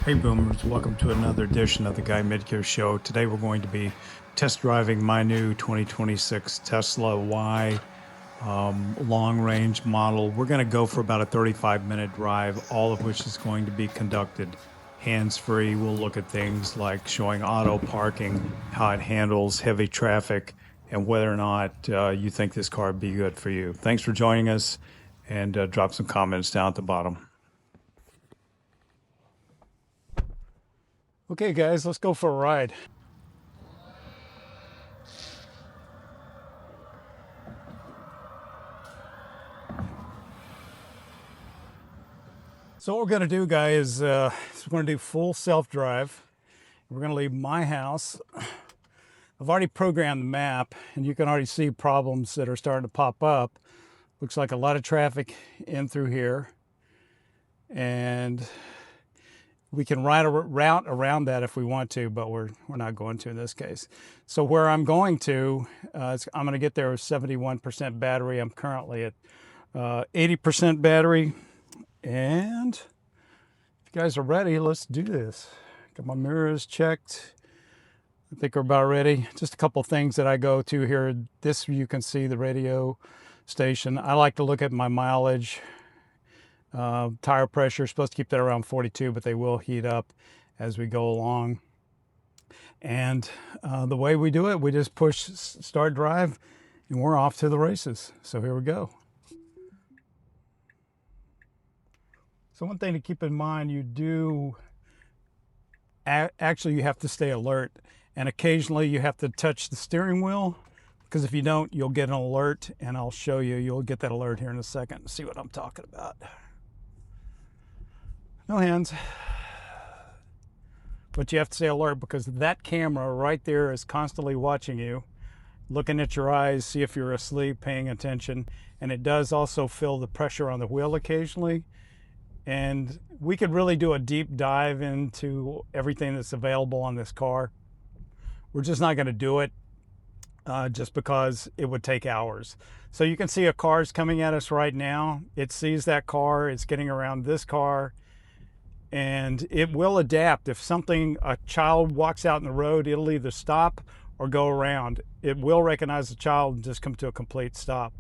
Hey Boomers, welcome to another edition of the Guy Midkiff Show. Today we're going to be test driving my new 2026 Tesla Y long-range model. We're going to go for about a 35-minute drive, all of which is going to be conducted hands-free. We'll look at things like showing auto parking, how it handles heavy traffic, and whether or not you think this car would be good for you. Thanks for joining us, and drop some comments down at the bottom. Okay, guys, let's go for a ride. So what we're going to do, guys, is we're going to do full self-drive. We're going to leave my house. I've already programmed the map, and you can already see problems that are starting to pop up. Looks like a lot of traffic in through here. And we can ride a route around that if we want to, but we're not going to in this case. So where I'm going to, I'm going to get there with 71% battery. I'm currently at 80% battery. And if you guys are ready, let's do this. Got my mirrors checked. I think we're about ready. Just a couple things that I go to here. This, you can see the radio station. I like to look at my mileage. Tire pressure, supposed to keep that around 42, but they will heat up as we go along. And the way we do it, we just push start drive and we're off to the races. So here we go. So one thing to keep in mind, you do actually you have to stay alert, and occasionally you have to touch the steering wheel, because if you don't, you'll get an alert, and I'll show you. You'll get that alert here in a second. See what I'm talking about. No hands. But you have to stay alert, because that camera right there is constantly watching you, looking at your eyes, see if you're asleep, paying attention. And it does also feel the pressure on the wheel occasionally. And we could really do a deep dive into everything that's available on this car. We're just not going to do it just because it would take hours. So you can see a car's coming at us right now. It sees that car, it's getting around this car, and it will adapt. If a child walks out in the road, it'll either stop or go around. It will recognize the child and just come to a complete stop.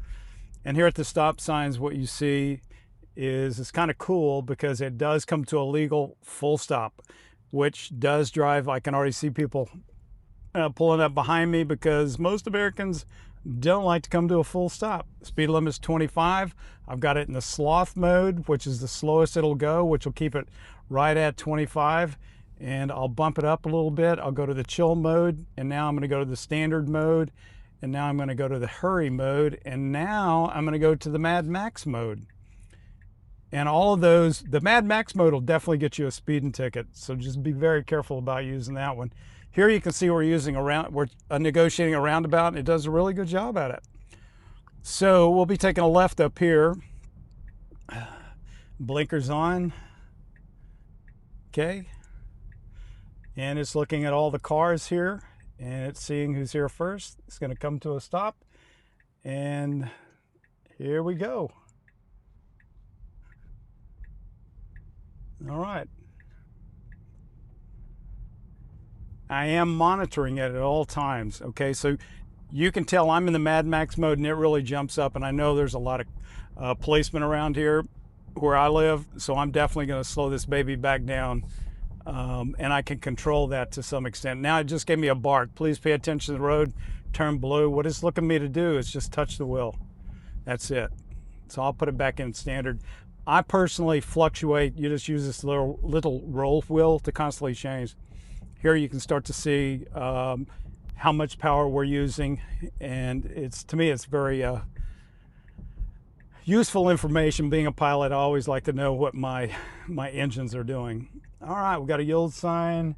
And here at the stop signs, what you see is it's kind of cool, because it does come to a legal full stop, which does drive. I can already see people pulling up behind me, because most Americans don't like to come to a full stop. Speed limit is 25. I've got it in the sloth mode, which is the slowest it'll go, which will keep it right at 25. And I'll bump it up a little bit. I'll go to the chill mode, and now I'm going to go to the standard mode, and now I'm going to go to the hurry mode, and now I'm going to go to the Mad Max mode. And all of those, the Mad Max mode will definitely get you a speeding ticket, so just be very careful about using that one. Here you can see we're negotiating a roundabout, and it does a really good job at it. So we'll be taking a left up here. Blinkers on. Okay. And it's looking at all the cars here, and it's seeing who's here first. It's going to come to a stop, and here we go. All right. I am monitoring it at all times. Okay, so you can tell I'm in the Mad Max mode, and it really jumps up, and I know there's a lot of policemen around here where I live, so I'm definitely going to slow this baby back down, and I can control that to some extent. Now it just gave me a bark. Please pay attention to the road, turn blue. What it's looking me to do is just touch the wheel. That's it. So I'll put it back in standard. I personally fluctuate. You just use this little roll wheel to constantly change. Here you can start to see how much power we're using, and to me it's very useful information. Being a pilot, I always like to know what my engines are doing. All right, we got a yield sign.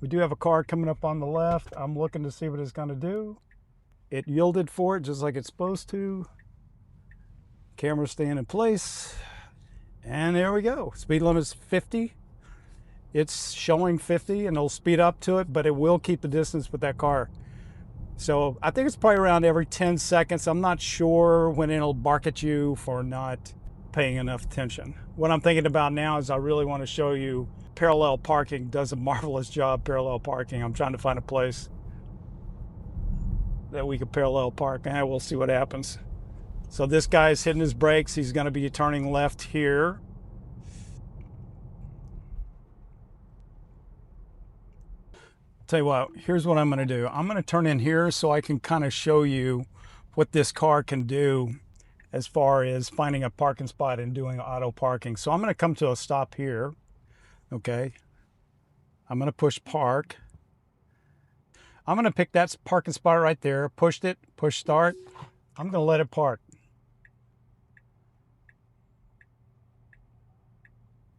We do have a car coming up on the left. I'm looking to see what it's going to do. It yielded for it just like it's supposed to. Camera staying in place. And there we go. Speed limit is 50. It's showing 50, and it'll speed up to it, but it will keep the distance with that car. So I think it's probably around every 10 seconds. I'm not sure when it'll bark at you for not paying enough attention. What I'm thinking about now is I really want to show you parallel parking. Does a marvelous job parallel parking. I'm trying to find a place that we could parallel park, and we'll see what happens. So this guy's hitting his brakes. He's going to be turning left here. Tell you what, here's what I'm going to do. I'm going to turn in here so I can kind of show you what this car can do as far as finding a parking spot and doing auto parking. So I'm going to come to a stop here. Okay. I'm going to push park. I'm going to pick that parking spot right there. Pushed it, push start. I'm going to let it park.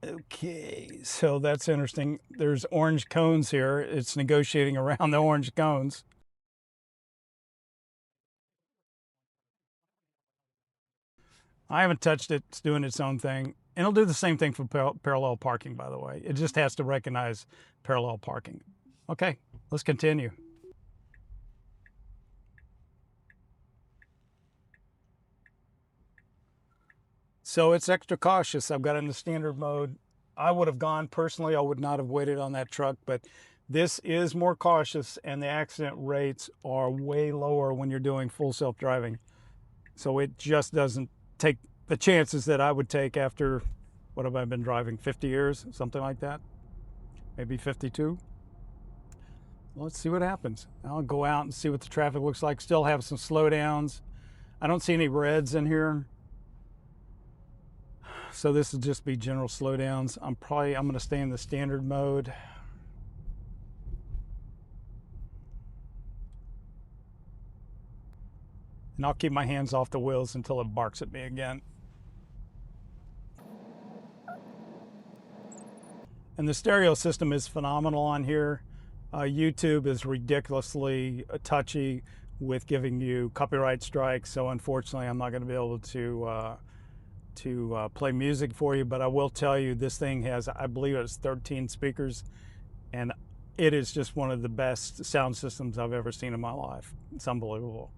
Okay, so that's interesting. There's orange cones here. It's negotiating around the orange cones. I haven't touched it. It's doing its own thing. And it'll do the same thing for parallel parking, by the way. It just has to recognize parallel parking. Okay, let's continue. So it's extra cautious. I've got it in the standard mode. I would have gone personally. I would not have waited on that truck, but this is more cautious and the accident rates are way lower when you're doing full self-driving. So it just doesn't take the chances that I would take after, what have I been driving, 50 years, something like that? Maybe 52? Let's see what happens. I'll go out and see what the traffic looks like. Still have some slowdowns. I don't see any reds in here. So this will just be general slowdowns. I'm going to stay in the standard mode. And I'll keep my hands off the wheels until it barks at me again. And the stereo system is phenomenal on here. YouTube is ridiculously touchy with giving you copyright strikes. So unfortunately, I'm not going to be able to play music for you, but I will tell you this thing has, I believe it's 13 speakers, and it is just one of the best sound systems I've ever seen in my life. It's unbelievable.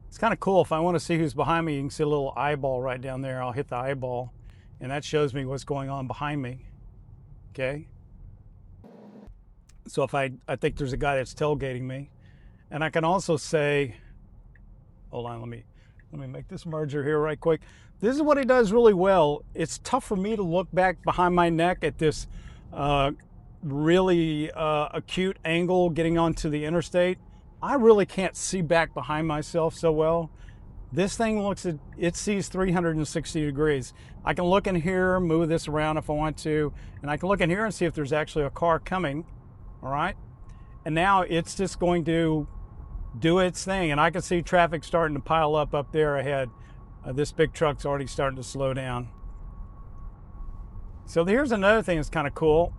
It's kind of cool. If I want to see who's behind me, you can see a little eyeball right down there. I'll hit the eyeball, and that shows me what's going on behind me. Okay. So if I think there's a guy that's tailgating me, and I can also say, hold on, let me make this merger here right quick. This is what it does really well. It's tough for me to look back behind my neck at this really acute angle getting onto the interstate. I really can't see back behind myself so well. This thing it sees 360 degrees. I can look in here, move this around if I want to, and I can look in here and see if there's actually a car coming, all right? And now it's just going to do its thing, and I can see traffic starting to pile up there ahead. This big truck's already starting to slow down. So here's another thing that's kind of cool.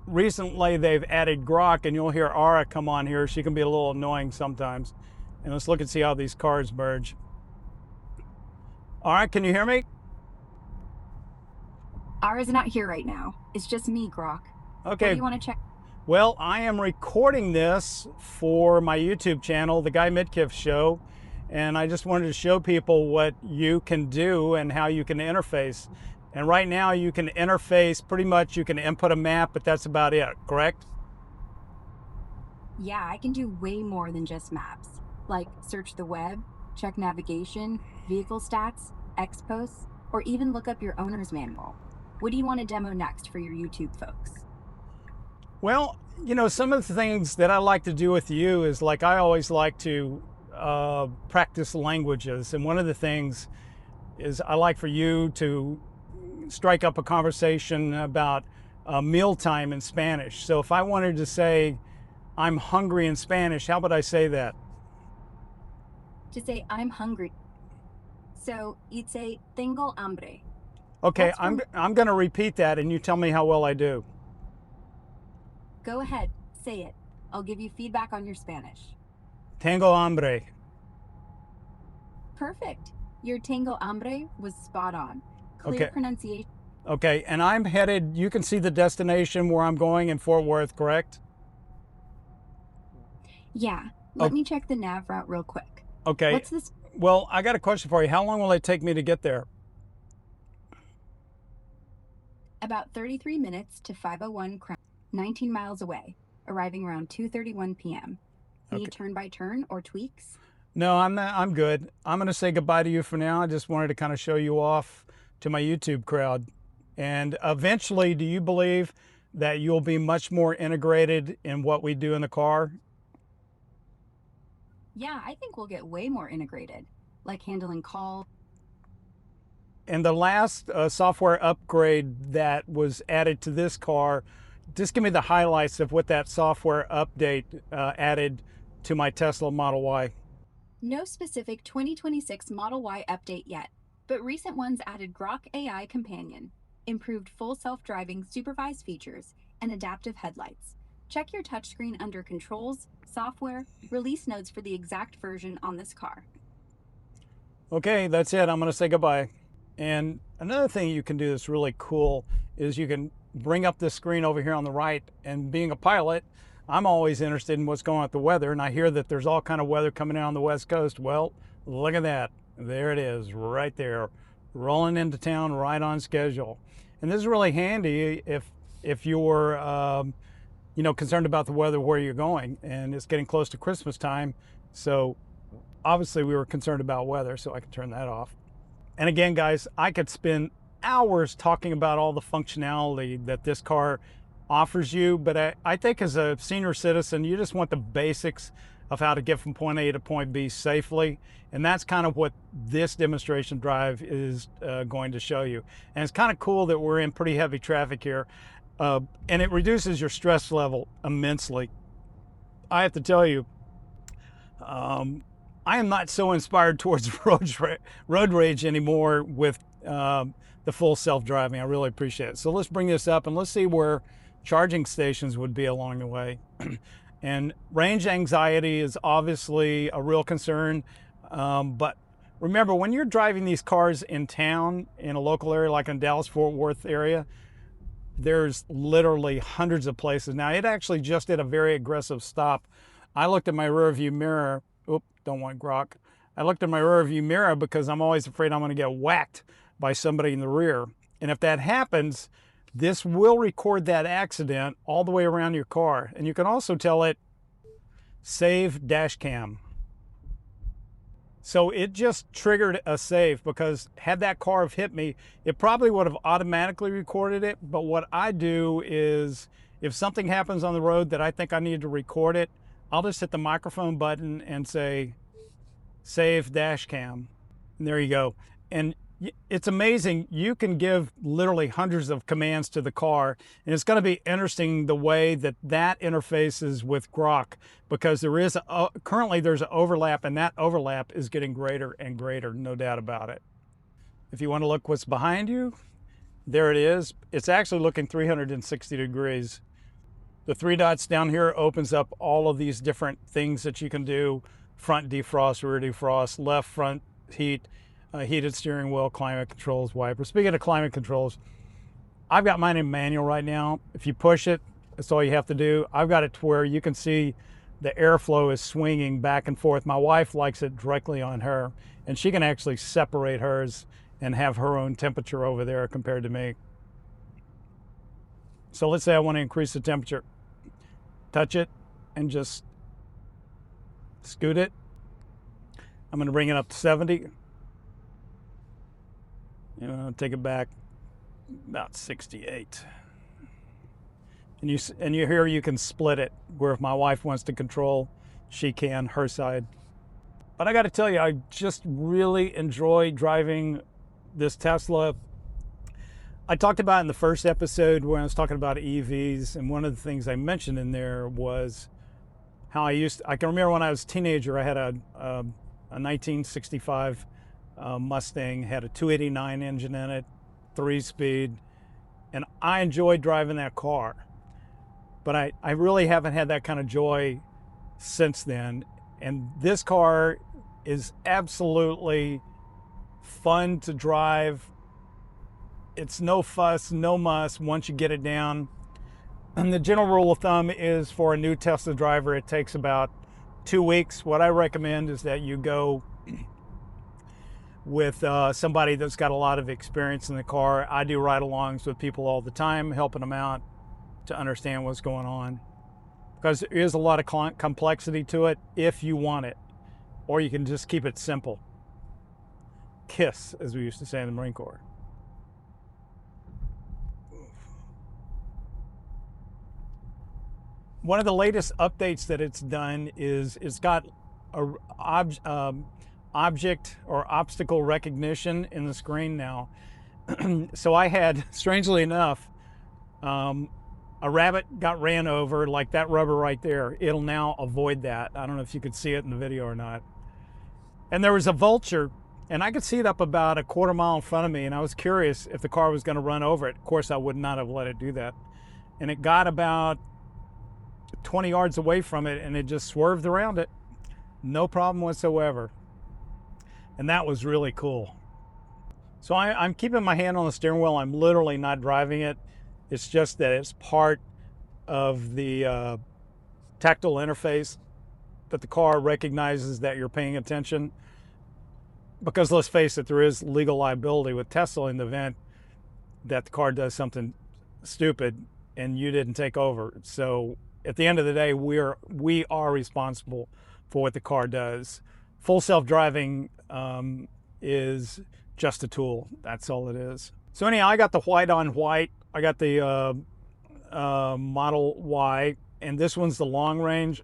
Recently they've added grok, and you'll hear Ara come on here. She can be a little annoying sometimes. And let's look and see how these cars merge. All right, can you hear me? Ara's not here right now. It's just me, Grok. Okay. What do you want to check? Well, I am recording this for my YouTube channel, the Guy Midkiff Show, and I just wanted to show people what you can do and how you can interface. And right now you can interface, pretty much you can input a map, but that's about it, correct? Yeah, I can do way more than just maps. Like search the web, check navigation, vehicle stats, X-posts, or even look up your owner's manual. What do you want to demo next for your YouTube folks? Well, you know, some of the things that I like to do with you is, like, I always like to practice languages. And one of the things is I like for you to strike up a conversation about mealtime in Spanish. So if I wanted to say, I'm hungry in Spanish, how would I say that? To say, I'm hungry. So you'd say, tengo hambre. Okay, I'm going to repeat that, and you tell me how well I do. Go ahead, say it. I'll give you feedback on your Spanish. Tengo hambre. Perfect. Your tengo hambre was spot on. Clear pronunciation. Okay, and I'm headed, you can see the destination where I'm going in Fort Worth, correct? Yeah, let me check the nav route real quick. Okay. What's this? Well, I got a question for you. How long will it take me to get there? About 33 minutes to 501 Crown, 19 miles away, arriving around 2:31 p.m. Need turn-by-turn or tweaks? No, I'm good. I'm going to say goodbye to you for now. I just wanted to kind of show you off to my YouTube crowd. And eventually, do you believe that you'll be much more integrated in what we do in the car? Yeah, I think we'll get way more integrated, like handling calls. And the last software upgrade that was added to this car, just give me the highlights of what that software update added to my Tesla Model Y. No specific 2026 Model Y update yet, but recent ones added Grok AI Companion, improved full self-driving supervised features, and adaptive headlights. Check your touchscreen under Controls, Software, Release Notes for the exact version on this car. Okay, that's it. I'm going to say goodbye. And another thing you can do that's really cool is you can bring up this screen over here on the right, and being a pilot, I'm always interested in what's going on with the weather, and I hear that there's all kind of weather coming in on the West Coast. Well, look at that. There it is, right there, rolling into town right on schedule. And this is really handy if you're concerned about the weather where you're going, and it's getting close to Christmas time. So obviously we were concerned about weather, so I can turn that off. And again, guys, I could spend hours talking about all the functionality that this car offers you, but I think as a senior citizen, you just want the basics of how to get from point A to point B safely. And that's kind of what this demonstration drive is going to show you. And it's kind of cool that we're in pretty heavy traffic here, and it reduces your stress level immensely. I have to tell you, I am not so inspired towards road rage anymore with the full self-driving. I really appreciate it. So let's bring this up and let's see where charging stations would be along the way. And range anxiety is obviously a real concern. But remember, when you're driving these cars in town, in a local area like in Dallas-Fort Worth area, there's literally hundreds of places. Now, it actually just did a very aggressive stop. I looked at my rear view mirror. Oop, don't want grok. I looked at my rear view mirror because I'm always afraid I'm going to get whacked by somebody in the rear. And if that happens, this will record that accident all the way around your car. And you can also tell it, save dash cam. So it just triggered a save, because had that car have hit me, it probably would have automatically recorded it. But what I do is, if something happens on the road that I think I need to record it, I'll just hit the microphone button and say, save dash cam. And there you go. And it's amazing. You can give literally hundreds of commands to the car, and it's going to be interesting the way that that interfaces with Grok, because there is currently there's an overlap, and that overlap is getting greater and greater, no doubt about it. If you want to look what's behind you, there it is. It's actually looking 360 degrees. The three dots down here opens up all of these different things that you can do: front defrost, rear defrost, left front heat, heated steering wheel, climate controls, wipers. Speaking of climate controls, I've got mine in manual right now. If you push it, that's all you have to do. I've got it to where you can see the airflow is swinging back and forth. My wife likes it directly on her, and she can actually separate hers and have her own temperature over there compared to me. So let's say I want to increase the temperature. Touch it and just scoot it. I'm going to bring it up to 70. Take it back about 68. And you hear you can split it, where if my wife wants to control, she can, her side. But I got to tell you, I just really enjoy driving this Tesla. I talked about in the first episode when I was talking about EVs, and one of the things I mentioned in there was how I can remember when I was a teenager, I had a 1965 Mustang, had a 289 engine in it, 3-speed, and I enjoyed driving that car. But I really haven't had that kind of joy since then. And this car is absolutely fun to drive. It's no fuss, no muss once you get it down. And the general rule of thumb is, for a new Tesla driver, it takes about 2 weeks. What I recommend is that you go with somebody that's got a lot of experience in the car. I do ride-alongs with people all the time, helping them out to understand what's going on. Because there is a lot of complexity to it if you want it, or you can just keep it simple. KISS, as we used to say in the Marine Corps. One of the latest updates that it's done is it's got a object or obstacle recognition in the screen now. So I had, strangely enough, a rabbit got ran over, like that rubber right there. It'll now avoid that. I don't know if you could see it in the video or not. And there was a vulture, and I could see it up about a quarter mile in front of me, and I was curious if the car was going to run over it. Of course, I would not have let it do that. And it got about 20 yards away from it, and it just swerved around it. No problem whatsoever. And that was really cool. So I'm keeping my hand on the steering wheel. I'm literally not driving it. It's just that it's part of the tactile interface that the car recognizes that you're paying attention. Because let's face it, there is legal liability with Tesla in the event that the car does something stupid and you didn't take over. So at the end of the day, we are responsible for what the car does. Full self-driving is just a tool. That's all it is. So anyhow, I got the white on white. I got the Model Y, and this one's the long range.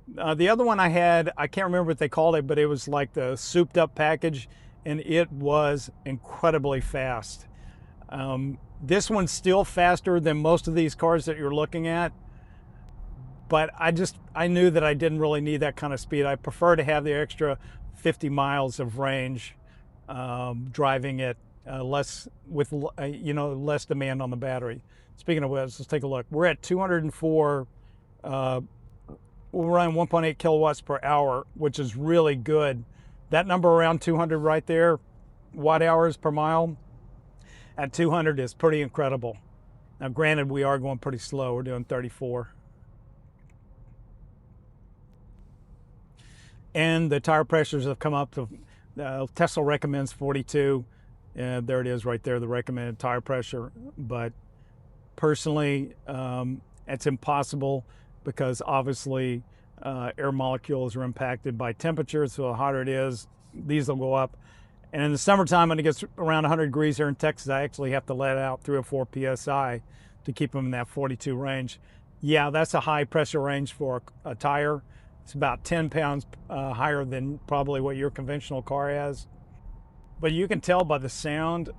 The other one I had, I can't remember what they called it, but it was like the souped up package, and it was incredibly fast. This one's still faster than most of these cars that you're looking at, but I knew that I didn't really need that kind of speed. I prefer to have the extra 50 miles of range driving it less demand on the battery. Speaking of which, let's take a look. We're at 204, we're running 1.8 kilowatts per hour, which is really good. That number around 200 right there, watt hours per mile, at 200 is pretty incredible. Now granted, we are going pretty slow. We're doing 34. And the tire pressures have come up to, Tesla recommends 42. And there it is right there, the recommended tire pressure. But personally, it's impossible because obviously air molecules are impacted by temperature. So the hotter it is, these will go up. And in the summertime, when it gets around 100 degrees here in Texas, I actually have to let out 3 or 4 PSI to keep them in that 42 range. Yeah, that's a high pressure range for a tire. It's about 10 pounds higher than probably what your conventional car has. But you can tell by the sound.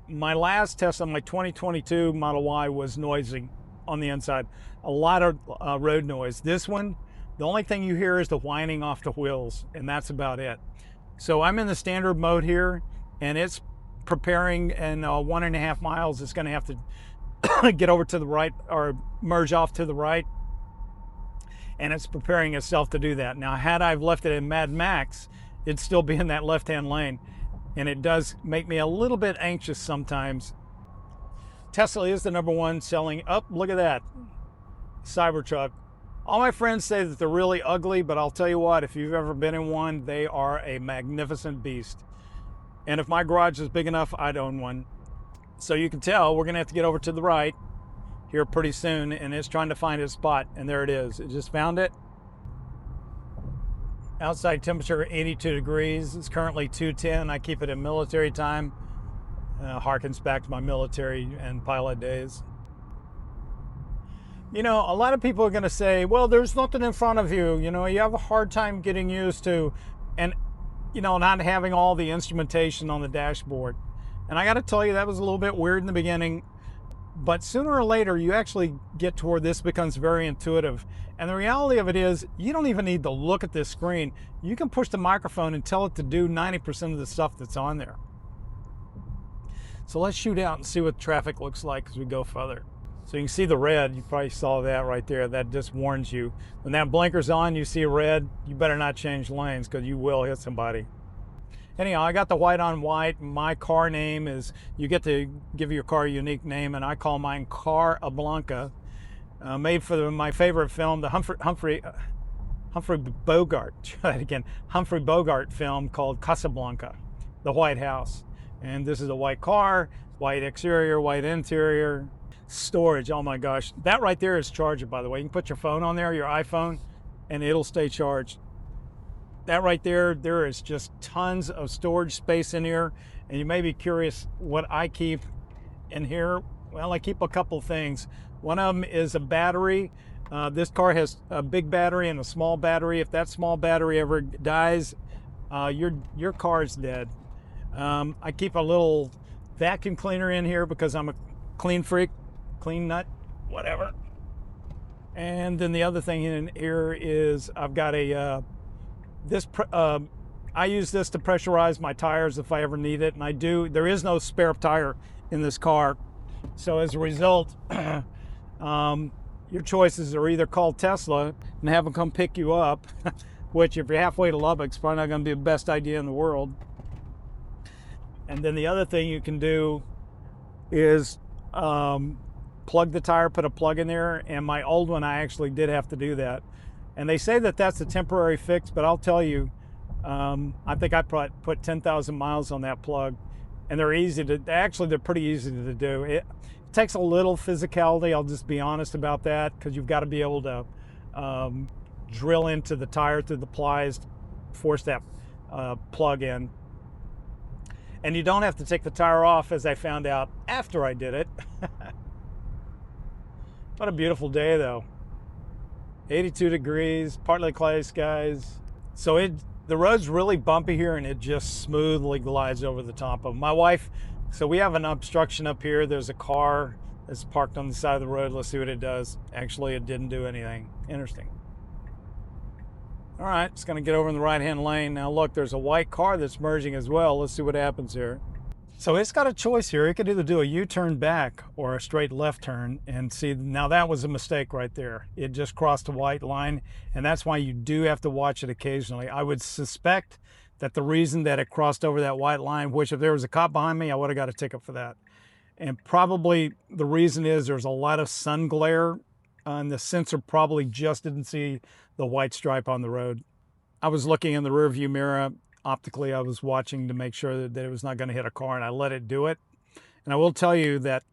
My last test on my 2022 Model Y was noisy on the inside. A lot of road noise. This one, the only thing you hear is the whining off the wheels, and that's about it. So I'm in the standard mode here, and it's preparing, and 1.5 miles, it's going to have to get over to the right or merge off to the right. And it's preparing itself to do that. Now, had I left it in Mad Max, it'd still be in that left-hand lane. And it does make me a little bit anxious sometimes. Tesla is the #1 selling, look at that, Cybertruck. All my friends say that they're really ugly, but I'll tell you what, if you've ever been in one, they are a magnificent beast. And if my garage is big enough, I'd own one. So you can tell we're gonna have to get over to the right here pretty soon, and it's trying to find its spot, and there it is. It just found it. Outside temperature 82 degrees. It's currently 210. I keep it in military time. Harkens back to my military and pilot days. You know, a lot of people are going to say, well, there's nothing in front of you. You know, you have a hard time getting used to, and, you know, not having all the instrumentation on the dashboard. And I got to tell you, that was a little bit weird in the beginning. But sooner or later, you actually get to where this becomes very intuitive. And the reality of it is, you don't even need to look at this screen. You can push the microphone and tell it to do 90% of the stuff that's on there. So let's shoot out and see what traffic looks like as we go further. So you can see the red. You probably saw that right there. That just warns you. When that blinker's on, you see red, you better not change lanes because you will hit somebody. Anyhow, I got the white on white. My car name is, you get to give your car a unique name, and I call mine Car Blanca, made for my favorite film, the Humphrey Bogart, try that again, Humphrey Bogart film called Casablanca. the White House. And this is a white car, white exterior, white interior. Storage, oh my gosh. That right there is charging, by the way. You can put your phone on there, your iPhone, and it'll stay charged. That right there, there is just tons of storage space in here. And you may be curious what I keep in here. Well, I keep a couple things. One of them is a battery. This car has a big battery and a small battery. If that small battery ever dies, your car is dead. I keep a little vacuum cleaner in here because I'm a clean freak, clean nut, whatever. And then the other thing in here is I've got a I use this to pressurize my tires if I ever need it, and I do. There is no spare tire in this car, so as a result, your choices are either call Tesla and have them come pick you up, which if you're halfway to Lubbock, it's probably not going to be the best idea in the world. And then the other thing you can do is plug the tire, put a plug in there, and my old one, I actually did have to do that. And they say that that's a temporary fix, but I'll tell you, I think I put 10,000 miles on that plug, and they're easy to, actually they're pretty easy to do. It takes a little physicality, I'll just be honest about that, because you've got to be able to drill into the tire through the plies, force that plug in. And you don't have to take the tire off, as I found out after I did it. What a beautiful day though. 82 degrees, partly cloudy skies. So the road's really bumpy here, and it just smoothly glides over the top of them. My wife, so we have an obstruction up here. There's a car that's parked on the side of the road. Let's see what it does. Actually, it didn't do anything. Interesting. All right, it's gonna get over in the right-hand lane. Now look, there's a white car that's merging as well. Let's see what happens here. So it's got a choice here. It could either do a U-turn back or a straight left turn. And see, now that was a mistake right there. It just crossed a white line, and that's why you do have to watch it occasionally. I would suspect that the reason that it crossed over that white line, which if there was a cop behind me, I would have got a ticket for that. And probably the reason is there's a lot of sun glare, and the sensor probably just didn't see the white stripe on the road. I was looking in the rear view mirror. Optically, I was watching to make sure that it was not going to hit a car, and I let it do it. And I will tell you that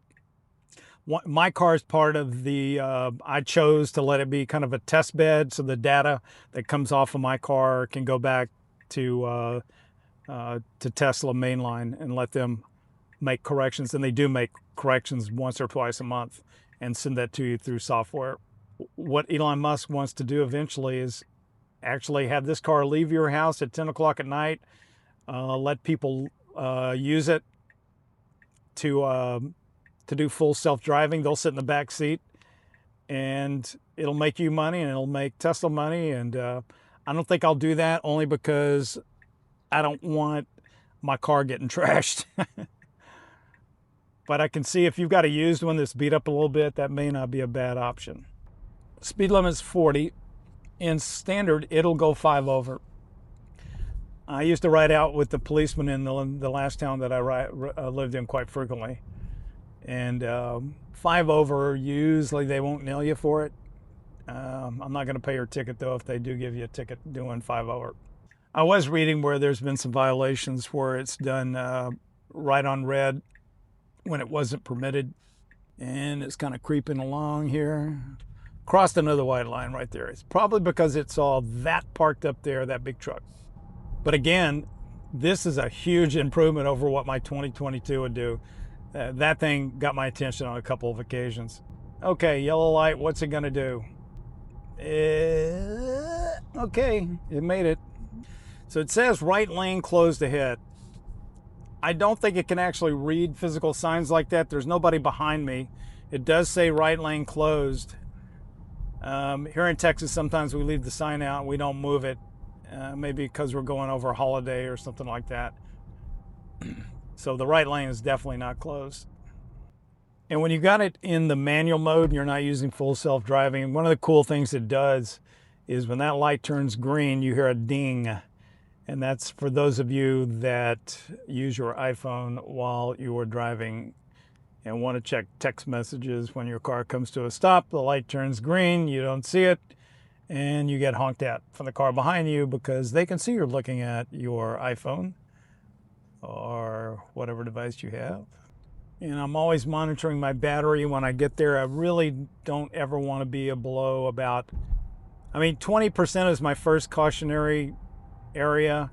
my car is part of the, I chose to let it be kind of a test bed, so the data that comes off of my car can go back to Tesla mainline and let them make corrections. And they do make corrections once or twice a month and send that to you through software. What Elon Musk wants to do eventually is actually have this car leave your house at 10 o'clock at night, let people use it to do full self-driving. They'll sit in the back seat, and it'll make you money, and it'll make Tesla money. And I don't think I'll do that, only because I don't want my car getting trashed. But I can see if you've got a used one that's beat up a little bit, that may not be a bad option. Speed limit is 40. In standard, it'll go 5 over. I used to ride out with the policeman in the last town that I lived in quite frequently. And 5 over, usually they won't nail you for it. I'm not going to pay your ticket, though, if they do give you a ticket doing 5 over. I was reading where there's been some violations where it's done right on red when it wasn't permitted. And it's kind of creeping along here. Crossed another white line right there. It's probably because it saw that parked up there, that big truck. But again, this is a huge improvement over what my 2022 would do. That thing got my attention on a couple of occasions. Okay, yellow light, what's it gonna do? Okay, it made it. So it says right lane closed ahead. I don't think it can actually read physical signs like that. There's nobody behind me. It does say right lane closed. Here in Texas, sometimes we leave the sign out and we don't move it, maybe because we're going over a holiday or something like that. So the right lane is definitely not closed. And when you got it in the manual mode and you're not using full self-driving, one of the cool things it does is when that light turns green, you hear a ding. And that's for those of you that use your iPhone while you are driving and want to check text messages. When your car comes to a stop, the light turns green, you don't see it, and you get honked at from the car behind you because they can see you're looking at your iPhone. or whatever device you have. And I'm always monitoring my battery when I get there. I really don't ever want to be below about, 20% is my first cautionary area.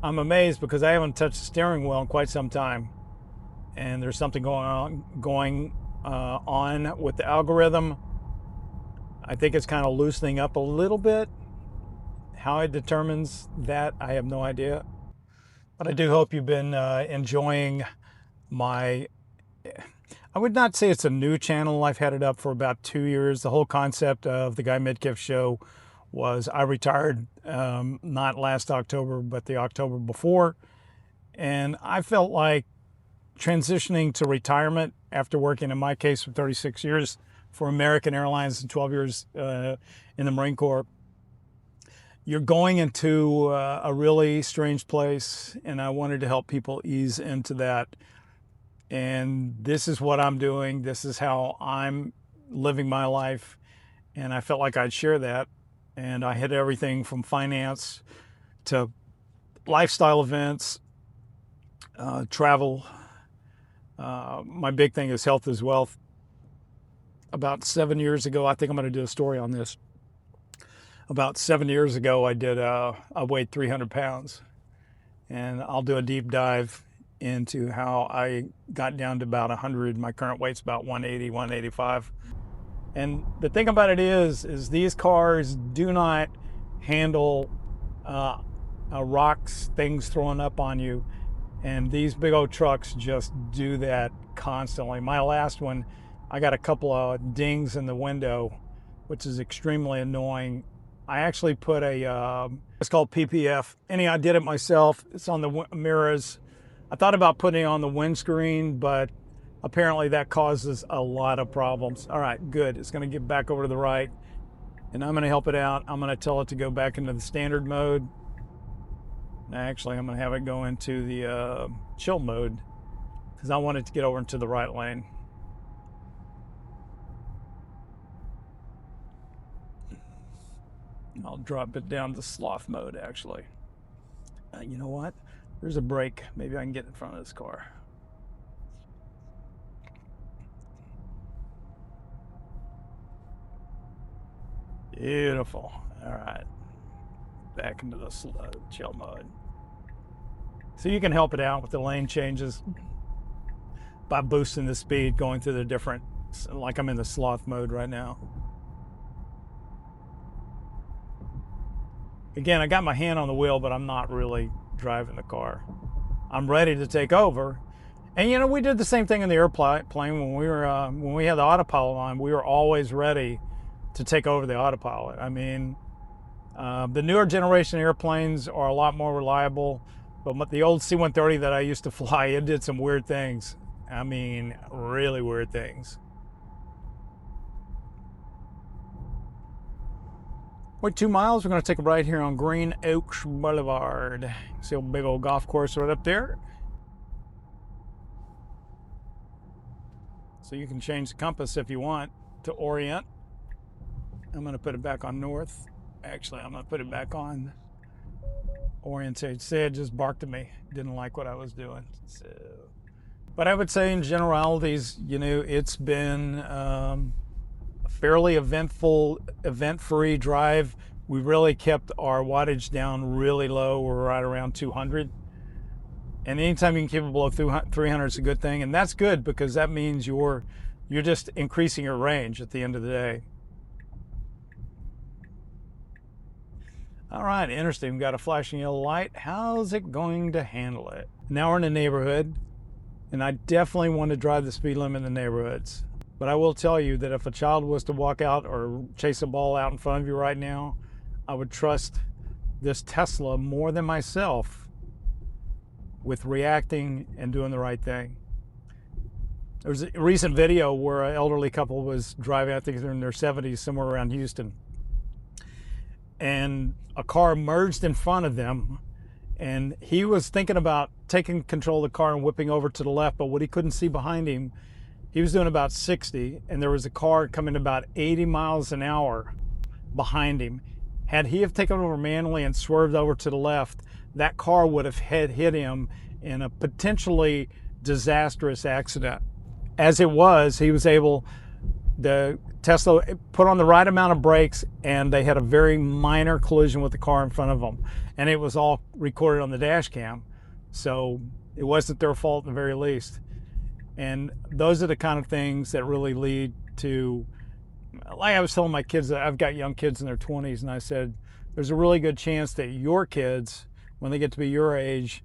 I'm amazed because I haven't touched the steering wheel in quite some time. And there's something going on with the algorithm. I think it's kind of loosening up a little bit. How it determines that, I have no idea. But I do hope you've been enjoying my, I would not say it's a new channel. I've had it up for about 2 years. The whole concept of the Guy Midkiff show was I retired not last October, but the October before. And I felt like transitioning to retirement after working, in my case, for 36 years for American Airlines and 12 years in the Marine Corps, you're going into a really strange place, and I wanted to help people ease into that. And this is what I'm doing. This is how I'm living my life. And I felt like I'd share that. And I hit everything from finance to lifestyle events, travel. My big thing is health is wealth. About 7 years ago, I think I'm going to do a story on this. About 7 years ago, I weighed 300 pounds. And I'll do a deep dive into how I got down to about 100. My current weight's about 180, 185. And the thing about it is these cars do not handle rocks, things throwing up on you. And these big old trucks just do that constantly. My last one, I got a couple of dings in the window, which is extremely annoying. I actually put it's called PPF. I did it myself. It's on the mirrors. I thought about putting it on the windscreen, but apparently that causes a lot of problems. All right, good. It's going to get back over to the right, and I'm going to help it out. I'm going to tell it to go back into the standard mode. Actually, I'm going to have it go into the chill mode because I want it to get over into the right lane. I'll drop it down to sloth mode, actually. You know what? There's a brake. Maybe I can get in front of this car. Beautiful. All right. Back into the chill mode. So you can help it out with the lane changes by boosting the speed, going through the different, like I'm in the sloth mode right now. Again, I got my hand on the wheel, but I'm not really driving the car. I'm ready to take over. And we did the same thing in the airplane when we had the autopilot on. We were always ready to take over the autopilot. The newer generation airplanes are a lot more reliable, but the old C-130 that I used to fly, it did some weird things. Really weird things. Wait 2 miles, we're going to take a ride here on Green Oaks Boulevard. See a big old golf course right up there. So you can change the compass if you want to orient. I'm going to put it back on north. Actually, I'm going to put it back on orientate. See, it just barked at me. Didn't like what I was doing. But I would say in generalities, it's been a fairly eventful, event-free drive. We really kept our wattage down really low. We're right around 200. And anytime you can keep it below 300 is a good thing. And that's good because that means you're just increasing your range at the end of the day. All right, interesting. We've got a flashing yellow light. How's it going to handle it? Now we're in a neighborhood, and I definitely want to drive the speed limit in the neighborhoods. But I will tell you that if a child was to walk out or chase a ball out in front of you right now, I would trust this Tesla more than myself with reacting and doing the right thing. There was a recent video where an elderly couple was driving, I think they're in their 70s, somewhere around Houston. And a car merged in front of them, and he was thinking about taking control of the car and whipping over to the left, but what he couldn't see behind him, he was doing about 60, and there was a car coming about 80 miles an hour behind him. Had he have taken over manually and swerved over to the left, that car would have hit him in a potentially disastrous accident. As it was, he was able, the Tesla put on the right amount of brakes, and they had a very minor collision with the car in front of them. And it was all recorded on the dash cam. So it wasn't their fault in the very least. And those are the kind of things that really lead to, like I was telling my kids, I've got young kids in their 20s, and I said, there's a really good chance that your kids, when they get to be your age,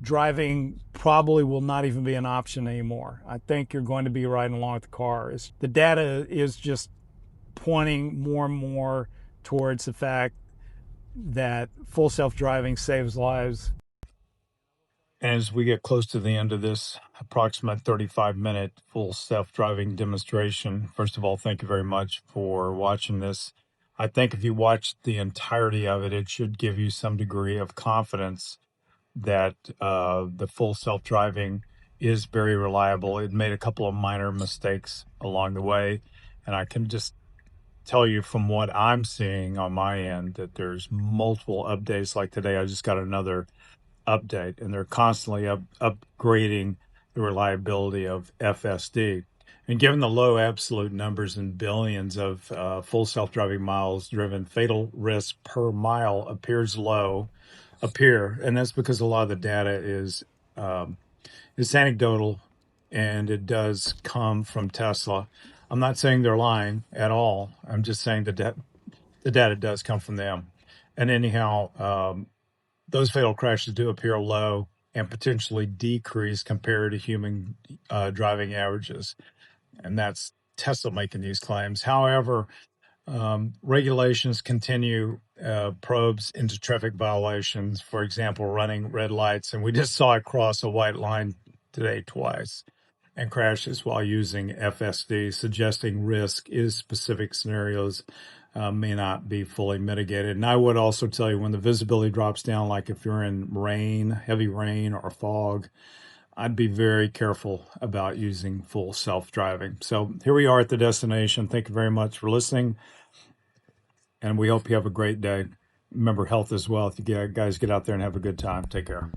driving probably will not even be an option anymore. I think you're going to be riding along with the car. The data is just pointing more and more towards the fact that full self-driving saves lives. As we get close to the end of this approximate 35-minute full self-driving demonstration, first of all, thank you very much for watching this. I think if you watch the entirety of it, it should give you some degree of confidence that the full self-driving is very reliable. It made a couple of minor mistakes along the way, and I can just tell you from what I'm seeing on my end that there's multiple updates. Like today, I just got another update, and they're constantly upgrading the reliability of FSD. And given the low absolute numbers in billions of full self-driving miles driven, fatal risk per mile appears low, and that's because a lot of the data is anecdotal, and it does come from Tesla. I'm not saying they're lying at all. I'm just saying the data does come from them. And anyhow, those fatal crashes do appear low and potentially decrease compared to human driving averages. And that's Tesla making these claims. However, regulations continue probes into traffic violations, for example, running red lights. And we just saw it cross a white line today twice, and crashes while using FSD, suggesting risk is specific scenarios may not be fully mitigated. And I would also tell you, when the visibility drops down, like if you're in rain, heavy rain or fog, I'd be very careful about using full self-driving. So here we are at the destination. Thank you very much for listening, and we hope you have a great day. Remember, health as well. If you guys get out there and have a good time, take care.